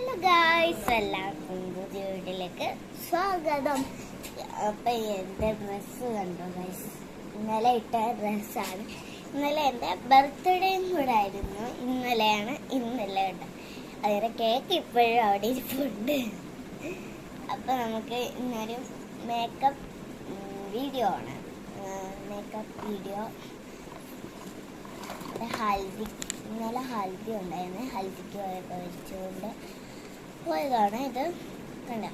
Hello guys, എല്ലാവർക്കും പുതിയ വീട്ടിലേക്ക് സ്വാഗതം. അപ്പം എൻ്റെ ഡ്രസ്സ് കണ്ടോ ഗായ്സ്? ഇന്നലെ ഇട്ട ഡ്രസ്സാണ്. ഇന്നലെ എൻ്റെ ബർത്ത്ഡേയും കൂടെ ആയിരുന്നു. ഇന്നലെ കേട്ടോ. അതിൻ്റെ കേക്ക് ഇപ്പോഴും അവിടെ ഇരിപ്പുണ്ട്. അപ്പം നമുക്ക് ഇന്നൊരു മേക്കപ്പ് വീഡിയോ ആണ്. Makeup video. ഇന്നലെ ഹൽദി ഉണ്ടായിരുന്നു. ഹൽദിക്ക് പോയപ്പോൾ വെച്ചുകൊണ്ട് പോയതാണ്. ഇത് കണ്ട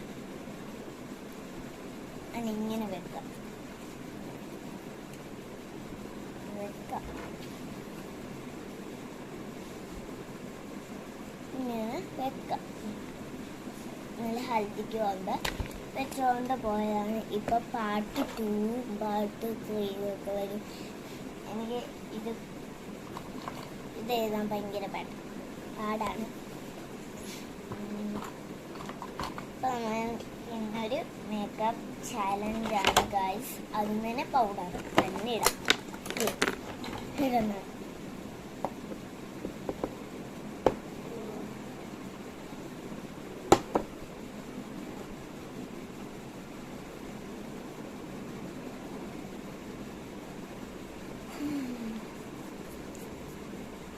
ഇങ്ങനെ വെക്കാം ഇങ്ങനെ വെക്കാം. ഇന്നലെ ഹൽദിക്ക് പോകുമ്പോൾ വെച്ചുകൊണ്ട് പോയതാണ്. ഇപ്പം പാർട്ട് 2 പാർട്ട് 3 ഒക്കെ വരും. എനിക്ക് ഇത് എഴുതാൻ ഭയങ്കര പാടാണ്. അപ്പം നമ്മൾ ഇന്നൊരു മേക്കപ്പ് ചാലഞ്ചാണ് ഗായ്സ്. അതിന് തന്നെ പൗഡർ തന്നെ ഇടുന്നത്.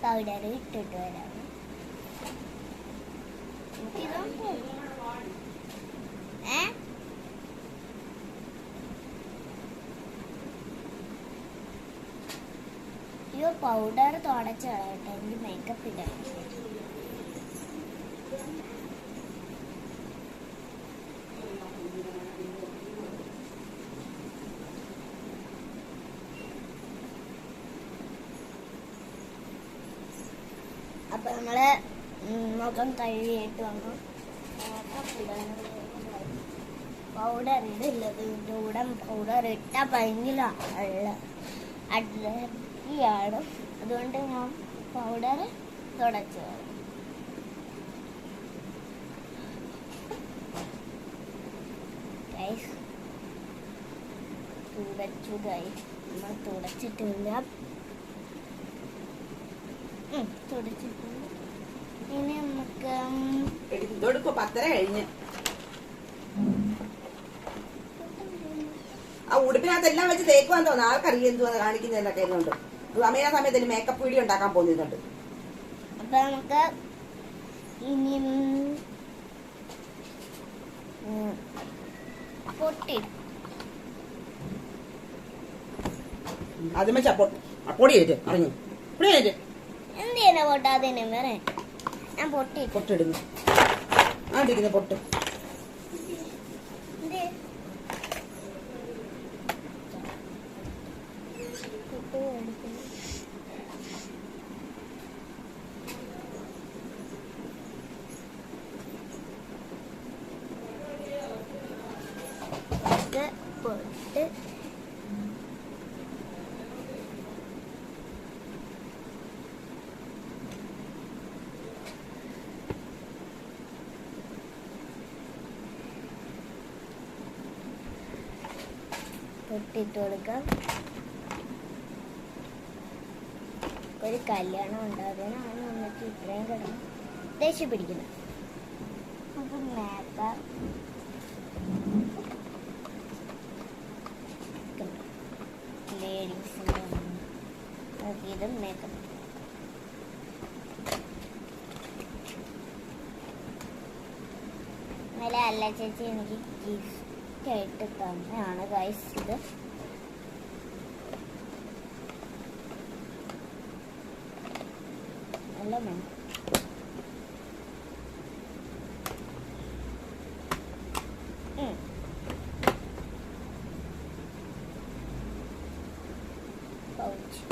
പൗഡർ ഇട്ടിട്ട് വരാം. അയ്യോ, പൗഡർ തുടച്ച് കളയട്ടെ. എനിക്ക് മേക്കപ്പ് ഇടാം. അപ്പം നമ്മൾ മുഖം കഴുകിയിട്ട് വന്നു. പൗഡർ ഇടില്ലത്. ഇതിൻ്റെ കൂടെ പൗഡർ ഇട്ടാൽ ഭയങ്കര അലർജിയാണ്. അതുകൊണ്ട് ഞാൻ പൗഡർ തുടച്ചു. നമ്മൾ തുടച്ചിട്ടില്ല. തുടച്ചിട്ടുണ്ട്. ഇനി നമുക്ക് ആ ഉടുപ്പിനകത്തെല്ലാം വെച്ച് തേക്കുവാൻ തോന്നുന്നു. ആർക്കറിയാം എന്തുവാന്ന് കാണിക്കുന്നതിനൊക്കെ ഉണ്ട്. സമയ സമയത്ത് മേക്കപ്പ് വീഡിയോ ഉണ്ടാക്കാൻ പോകുന്നുണ്ട്. അപ്പൊ നമുക്ക് ഇനി പൊട്ടിയിടാം. അത് വെച്ചാ പൊടിയേറ്റ് അറിഞ്ഞു പൊടിയേറ്റ് എന്ത് ചെയ്യാനാ പൊട്ടാതിന് വേറെ ഞാൻ പൊട്ടിടുന്നു. ആണ്ടിരിക്കുന്ന പൊട്ട് പൊട്ട് പൊട്ടിട്ട് കൊടുക്കാം. ഒരു കല്യാണം ഉണ്ടാകാനാണ് നമുക്ക് ഇത്രയും കിടന്ന് ദേഷ്യം പിടിക്കുന്നത്. നമുക്ക് മേക്കപ്പ് ലേഡീസിൻ്റെ ഇതും മേക്കപ്പ്. ഇന്നലെ അല്ല ചേച്ചി എനിക്ക് ഗിഫ്റ്റ് ആയിട്ട് തന്നെയാണ് ഗൈസ് ഇത്. നല്ല വേണം. പൗച്ച്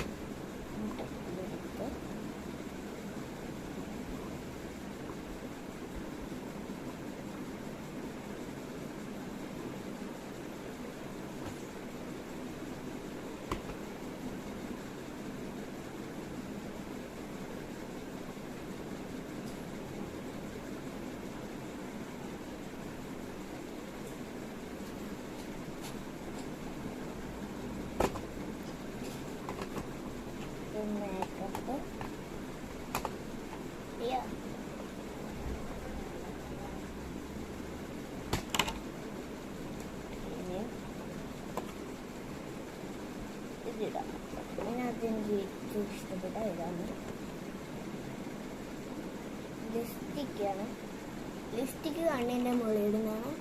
എനിക്ക് ഏറ്റവും ഇഷ്ടപ്പെട്ട ഇതാണ്. ലിപ്സ്റ്റിക്കാണ്. ലിപ്സ്റ്റിക്ക് കണ്ണിൻ്റെ മുകളിൽ ഇടുന്നതാണ്.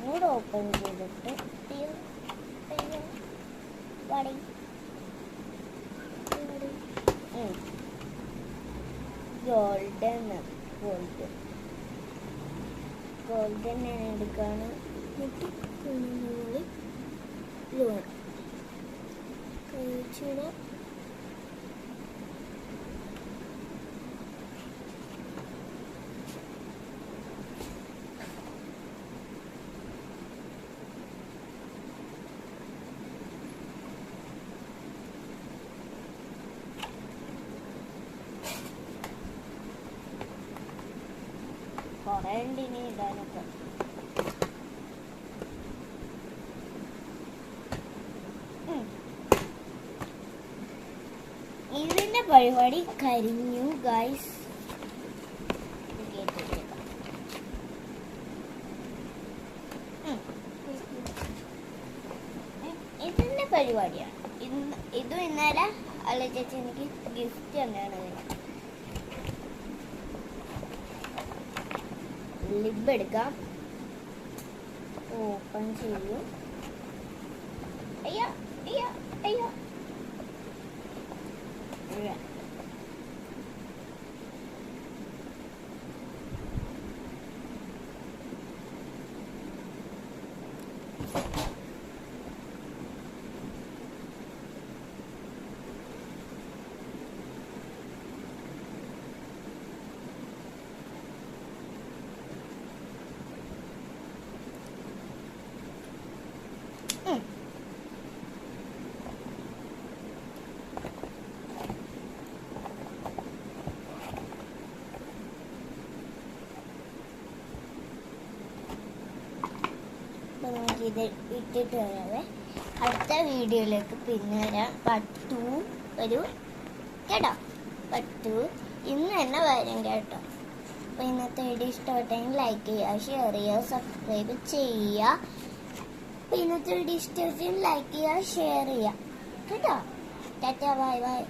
മൂട് ഓപ്പൺ ചെയ്തിട്ട് ഗോൾഡൻ ഞാൻ എടുക്കാണ്. കഴിച്ചിട്ട് കുറേ ഉണ്ട് ഇനി ഇടാനൊക്കെ. ഇതിന്റെ പരിപാടി കഴിഞ്ഞു ഗൈസ്. ഇതിന്റെ പരിപാടിയാണ്. ഇതും ഇന്നലെ അല്ല ചേച്ചി എനിക്ക് ഗിഫ്റ്റ് തന്നെയാണ്. ലിബ് എടുക്കാം. ഓപ്പൺ ചെയ്യും. അയ്യോ അയ്യോ അയ്യോ. നമുക്കിത് ഇട്ടിട്ട് വരാവേ. അടുത്ത വീഡിയോയിലേക്ക് പിന്നെ വരാം. പട്ടു വരും കേട്ടോ. പട്ടു ഇന്ന് തന്നെ വരും കേട്ടോ. അപ്പോൾ ഇന്നത്തെ വീഡിയോ ഇഷ്ടപ്പെട്ടെങ്കിൽ ലൈക്ക് ചെയ്യുക, ഷെയർ ചെയ്യുക, സബ്സ്ക്രൈബ് ചെയ്യുക. അപ്പോൾ ഇന്നത്തെ വീഡിയോ ഇഷ്ടപ്പെട്ടെങ്കിൽ ലൈക്ക് ചെയ്യുക, ഷെയർ ചെയ്യുക കേട്ടോ. Tata bye bye.